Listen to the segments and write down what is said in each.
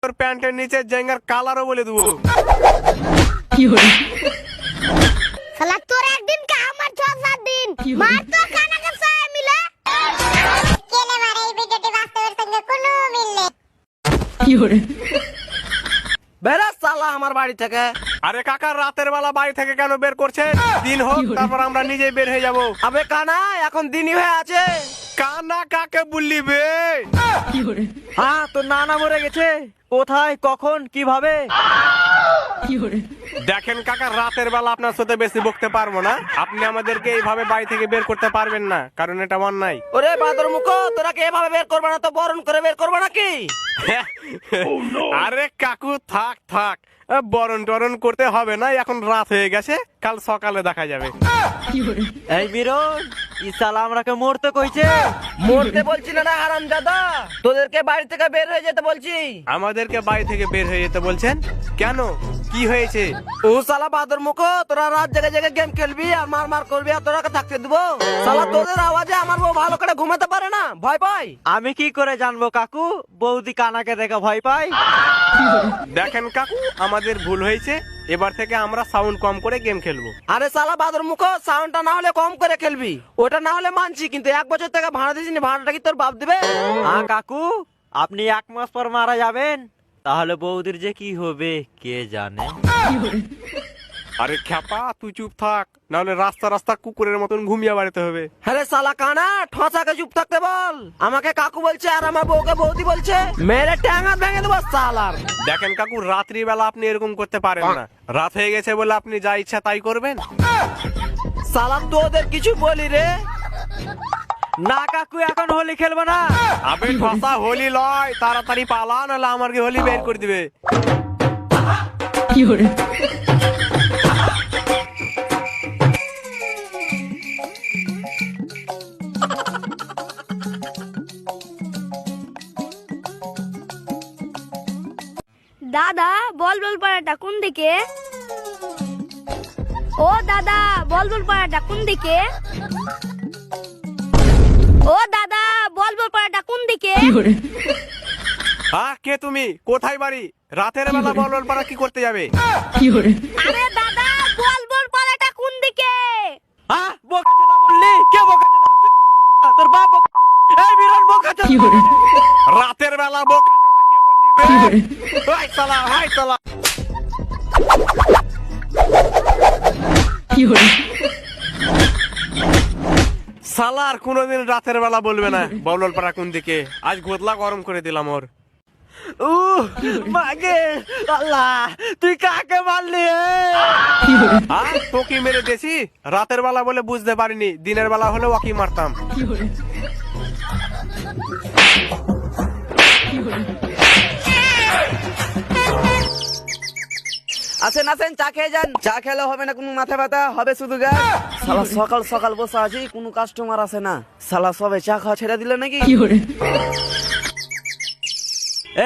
তোর প্যান্টের নিচে জাঙ্গার কালারও বলে দেবো। শালা তোর একদিন কা আমার 6-7 দিন মার তো কানা কাছে মিলে কেলে মারে এই ভিডিওটি বাস্তবের সঙ্গে কোনো মিল নেই। বেরা সালা আমার বাড়ি থেকে। আরে কাকা রাতের বেলা বাড়ি থেকে কেন বের করছে? দিন হোক তারপর আমরা নিজেই বের হয়ে যাব। আবে কানা এখন দিনই হয়ে আছে। কানা কাকে বললি বে? হ্যাঁ তোর নানা মরে গেছে, কোথায় কখন কিভাবে? দেখেন কাকা রাতের বেলা আপনার সাথে বেশি বকতে পারবো না। আপনি আমাদেরকে এইভাবে বাড়ি থেকে বের করতে পারবেন না, কারণ এটা অন্যায়। ওরে বাদর মুখ, তোরা কে এভাবে বের করবে না তো বরণ করে বের করবে নাকি? আরে কাকু থাক থাক, বরণ টরণ করতে হবে না, এখন রাত হয়ে গেছে, কাল সকালে দেখা যাবে। এই বিরন ইসালা আমরাকে মরতে কইছে। মরতে বলছি না না হারামজাদা, তোদেরকে বাড়ি থেকে বের হয়ে যেতে বলছি। আমাদেরকে বাড়ি থেকে বের হয়ে যেতে বলছেন কেন? কি হয়েছে? ও সালা বাদর মুখ, তোরা রাত জেগে জেগে গেম খেলবি আর মার মার করবি আর তোরাকে থাকতে দেবো? সালা তোদের আওয়াজে আমার বউ ভালো করে ঘুমাতে পারে না, ভয় পাই। আমি কি করে জানবো কাকু বৌদি কানাকে দেখে ভয় পাই? দেখেন কাকু আমাদের ভুল হয়েছে, এবার থেকে আমরা সাউন্ড কম করে গেম খেলবো। আরে সালা বাদর মুখ, সাউন্ডটা না হলে কম করে খেলবি, ওটা না হলে মানছি, কিন্তু 1 বছর থেকে ভাড়া দিছিনি, ভাড়াটা কি তোর বাপ দিবে? হ্যাঁ কাকু, আপনি 1 মাস পর মারা যাবেন, তাহলে বৌদির যে কি হবে কে জানে। আরে খ্যাপা তুই চুপ থাক, নাহলে রাস্তা রাস্তা কুকুরের মতন ঘুমিয়ে বাড়িতে হবে। আরে সালা কানা, ঠসাকে চুপ থাকতে বল। আমাকে কাকু বলছে আর আমার বউকে বৌদি বলছে, মেরে ট্যাঙা ভেঙে দেবো সালার। দেখেন কাকু রাত্রি বেলা আপনি এরকম করতে পারেন না, রাত হয়ে গেছে বলে আপনি যা ইচ্ছা তাই করবেন। সালাম তোদের কিছু বলি রে না কাকু, এখন হোলি খেলবো না। আবে ঠসা হোলি লয়, তাড়াতাড়ি পালা, নাহলে আমাকে হোলি বের করে দিবে। দাদা বল বল পাড়াটা কোন দিকে? ও দাদা বল বল পাড়াটা কোন দিকে? ও দাদা বল বল পাড়াটা কোন দিকে? হ্যাঁ কে তুমি? কোথায় বাড়ি? রাতের বেলা বলবল পাড়া কি করতে যাবে? আরে দাদা বল বল পাড়াটা কোন দিকে? হ্যাঁ বোকাচোদা বললি? কে বোকাচোদা? তোর বাপ এই বিরান বোকাচোদা। রাতের বেলা বোকাচোদা কে বললি বে? হাই সালা, হাই সালা। সালার কোনোদিন রাতের বেলা বলবে না বলবল পাড়া কোন দিকে। আজ গোদলা গরম করে দিলাম ওর। মাগে আল্লাহ, তুই কাকে মারলি? তোকে মেরে দিয়েছি? রাতের বেলা বলে বুঝতে পারিনি, দিনের বেলা হলে ওকে মারতাম। আসেন আসেন, চা খেয়ে যান। চা খেলে হবে না কোনো মাথা ব্যথা, হবে শুধু গ্যাস। শালা সকাল সকাল বসে আছি, কোনো কাস্টমার আসে না। শালা সবে চা খাওয়া ছেড়ে দিলে নাকি?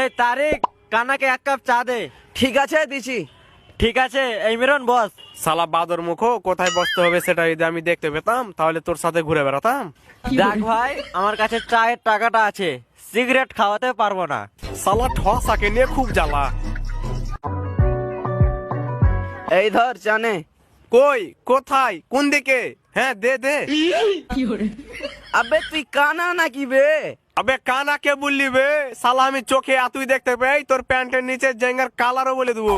এই তারিক, কানাকে 1 কাপ চা দে। ঠিক আছে দিছি। ঠিক আছে এই মিরন বস। সালা বাদর মুখো, কোথায় বসতে হবে সেটা যদি আমি দেখতে পেতাম তাহলে তোর সাথে ঘুরে বেড়াতাম। দেখ ভাই, আমার কাছে চায়ের টাকাটা আছে, সিগারেট খাওয়াতে পারবো না। সালা ঠসাকে নিয়ে খুব জ্বালা। এই ধর জানে। কই কোথায় কোন দিকে? হ্যাঁ দে দে। আবে তুই কানা নাকি বে? আবে কানা কে বললি বে? সালা আমি চোখে এতই দেখতে পাই, তোর প্যান্টের নিচে জাঙ্গার কালারও বলে দেবো।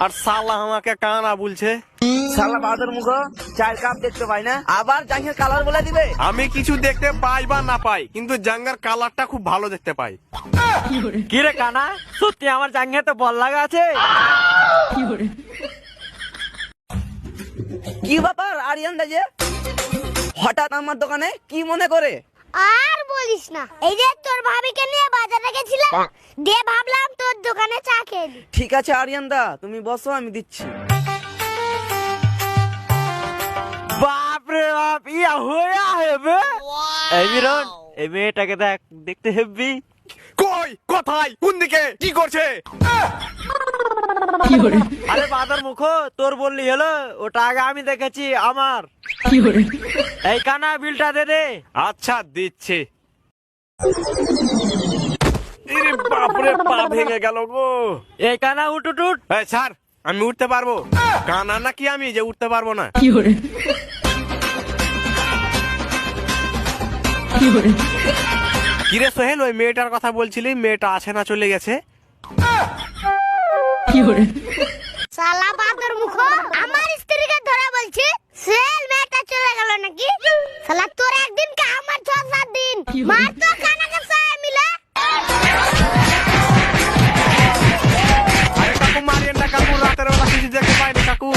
আর সালা আমাকে কানা বলছে। শালা বাদর মুখ, 4 কাপ দেখতে পাই না, আবার জাঙ্গের কালার বলে দিবে। আমি কিছু দেখতে পাই বা না পাই, কিন্তু জাঙ্গার কালারটা খুব ভালো দেখতে পাই। কি রে কানা, সত্যি আমার জাঙ্গে তো বল লাগা আছে? কি ব্যাপার আরিয়ান দা যে হঠাৎ আমার দোকানে কি মনে করে? আর বলিস না, এই যে তোর ভাবিকে নিয়ে বাজারে গেছিলাম, দিয়ে ভাবলাম তোর দোকানে চা খেয়ে নি। ঠিক আছে আরিয়ান দা, তুমি বসো, আমি দিচ্ছি। বাপ রে বাপ, ইয়া হইয়া হেবে। এই মিরন, এই মেয়েটাকে দেখ, দেখতে হেব্বি। কই কোথায় কোন দিকে কি করছে? আরে বাদর মুখ, তোর বললি হলো, ওটা আগে আমি দেখেছি আমার। এই কানা বিলটা দে দে। আচ্ছা দিচ্ছি। ইরে বাপরে, পা ভেঙে গেল গো। এই কানা উঠ উঠ উঠ। এই স্যার, আমি উঠতে পারবো? কানা নাকি আমি যে উঠতে পারবো না? কিরে সোহেল, ওই মেয়েটার কথা বলছিলি, মেয়েটা আছে না চলে গেছে? শালা বাদর মুখ, আমার স্ত্রীকে ধরে বলছি সেল মেয়েটা চলে গেল নাকি? শালা তোর একদিন কা আমার 6-7 দিন মার তো কানাকে সবাই মিলে। আরে কাকু মারিয়েন না কাকু, রাতের বেলা কিছু দেখতে পাইনি কাকু।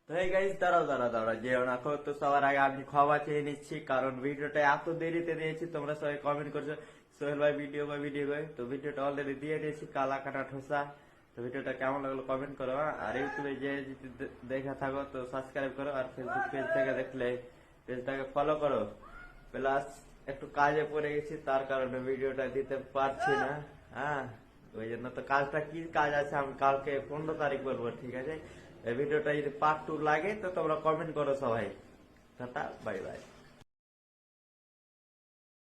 তো এই গাইস, দাঁড়াও দাঁড়াও দাঁড়াও, যেও না খো। তো সবার আগে আমি ক্ষমা চেয়ে নিচ্ছি, কারণ ভিডিওটা এত দেরিতে দিয়েছি। তোমরা সবাই কমেন্ট করছো সোহেল ভাই ভিডিও কই। তো ভিডিওটা অলরেডি দিয়ে দিয়েছি, কালা কাটা ঠোসা। তো ভিডিওটা কেমন লাগলো কমেন্ট করো। আর ইউটিউবে যে দেখা থাকো তো সাবস্ক্রাইব করো, আর ফেসবুক পেজ থেকে দেখলে পেজটাকে ফলো করো। প্লাস একটু কাজে পড়ে গেছি, তার কারণে ভিডিওটা দিতে পারছি না। হ্যাঁ, ওই জন্য। তো কাজটা কি কাজ আছে আমি কালকে 15 তারিখ বলবো, ঠিক আছে? এই ভিডিওটা যদি পার্ট 2 লাগে তো তোমরা কমেন্ট করো সবাই। Tata, bye bye.